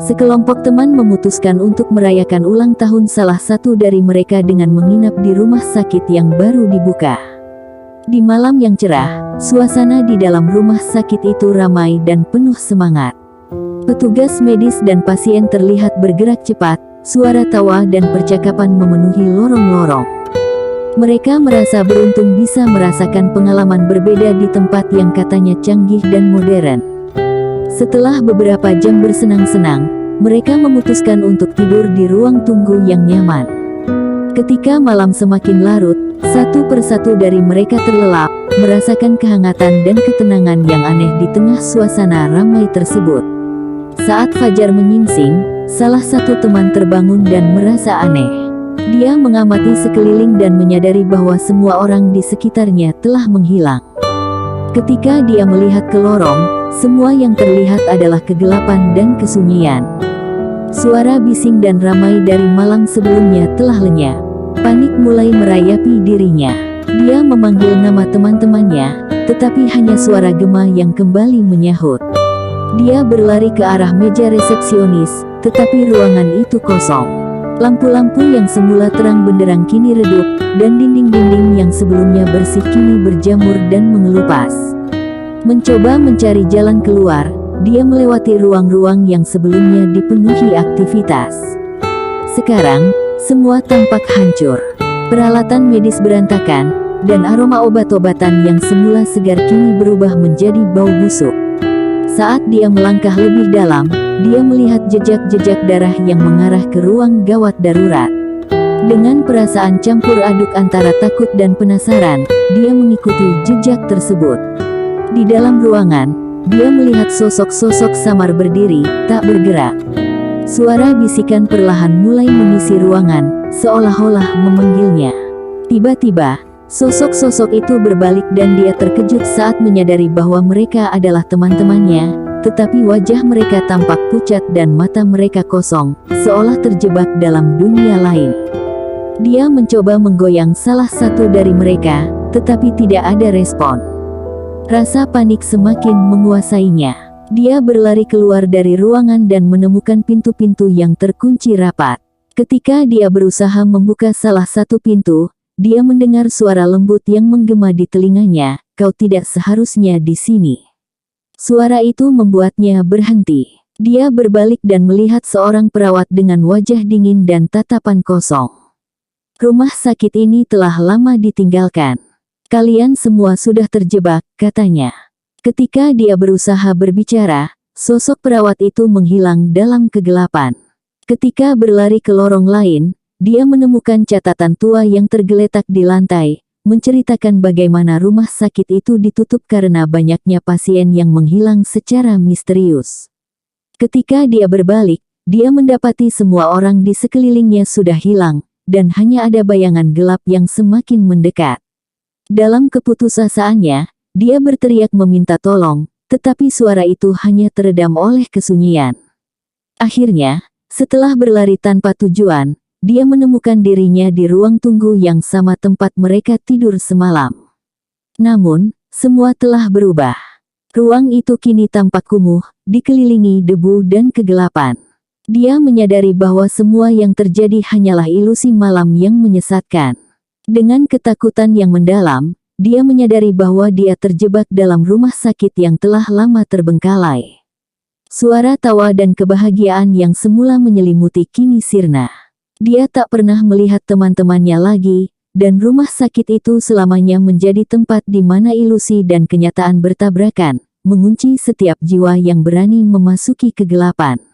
Sekelompok teman memutuskan untuk merayakan ulang tahun salah satu dari mereka dengan menginap di rumah sakit yang baru dibuka. Di malam yang cerah, suasana di dalam rumah sakit itu ramai dan penuh semangat. Petugas medis dan pasien terlihat bergerak cepat, suara tawa dan percakapan memenuhi lorong-lorong. Mereka merasa beruntung bisa merasakan pengalaman berbeda di tempat yang katanya canggih dan modern. Setelah beberapa jam bersenang-senang, mereka memutuskan untuk tidur di ruang tunggu yang nyaman. Ketika malam semakin larut, satu persatu dari mereka terlelap, merasakan kehangatan dan ketenangan yang aneh di tengah suasana ramai tersebut. Saat fajar menyingsing, salah satu teman terbangun dan merasa aneh. Dia mengamati sekeliling dan menyadari bahwa semua orang di sekitarnya telah menghilang. Ketika dia melihat ke lorong, semua yang terlihat adalah kegelapan dan kesunyian. Suara bising dan ramai dari malam sebelumnya telah lenyap. Panik mulai merayapi dirinya. Dia memanggil nama teman-temannya, tetapi hanya suara gema yang kembali menyahut. Dia berlari ke arah meja resepsionis, tetapi ruangan itu kosong. Lampu-lampu yang semula terang benderang kini redup, dan dinding-dinding yang sebelumnya bersih kini berjamur dan mengelupas. Mencoba mencari jalan keluar, dia melewati ruang-ruang yang sebelumnya dipenuhi aktivitas. Sekarang, semua tampak hancur. Peralatan medis berantakan, dan aroma obat-obatan yang semula segar kini berubah menjadi bau busuk. Saat dia melangkah lebih dalam, dia melihat jejak-jejak darah yang mengarah ke ruang gawat darurat. Dengan perasaan campur aduk antara takut dan penasaran, dia mengikuti jejak tersebut. Di dalam ruangan, dia melihat sosok-sosok samar berdiri, tak bergerak. Suara bisikan perlahan mulai mengisi ruangan, seolah-olah memanggilnya. Tiba-tiba, sosok-sosok itu berbalik dan dia terkejut saat menyadari bahwa mereka adalah teman-temannya, tetapi wajah mereka tampak pucat dan mata mereka kosong, seolah terjebak dalam dunia lain. Dia mencoba menggoyang salah satu dari mereka, tetapi tidak ada respon. Rasa panik semakin menguasainya. Dia berlari keluar dari ruangan dan menemukan pintu-pintu yang terkunci rapat. Ketika dia berusaha membuka salah satu pintu, dia mendengar suara lembut yang menggema di telinganya, "Kau tidak seharusnya di sini." Suara itu membuatnya berhenti. Dia berbalik dan melihat seorang perawat dengan wajah dingin dan tatapan kosong. "Rumah sakit ini telah lama ditinggalkan. Kalian semua sudah terjebak," katanya. Ketika dia berusaha berbicara, sosok perawat itu menghilang dalam kegelapan. Ketika berlari ke lorong lain, dia menemukan catatan tua yang tergeletak di lantai, menceritakan bagaimana rumah sakit itu ditutup karena banyaknya pasien yang menghilang secara misterius. Ketika dia berbalik, dia mendapati semua orang di sekelilingnya sudah hilang, dan hanya ada bayangan gelap yang semakin mendekat. Dalam keputusasaannya, dia berteriak meminta tolong, tetapi suara itu hanya teredam oleh kesunyian. Akhirnya, setelah berlari tanpa tujuan, dia menemukan dirinya di ruang tunggu yang sama tempat mereka tidur semalam. Namun, semua telah berubah. Ruang itu kini tampak kumuh, dikelilingi debu dan kegelapan. Dia menyadari bahwa semua yang terjadi hanyalah ilusi malam yang menyesatkan. Dengan ketakutan yang mendalam, dia menyadari bahwa dia terjebak dalam rumah sakit yang telah lama terbengkalai. Suara tawa dan kebahagiaan yang semula menyelimuti kini sirna. Dia tak pernah melihat teman-temannya lagi, dan rumah sakit itu selamanya menjadi tempat di mana ilusi dan kenyataan bertabrakan, mengunci setiap jiwa yang berani memasuki kegelapan.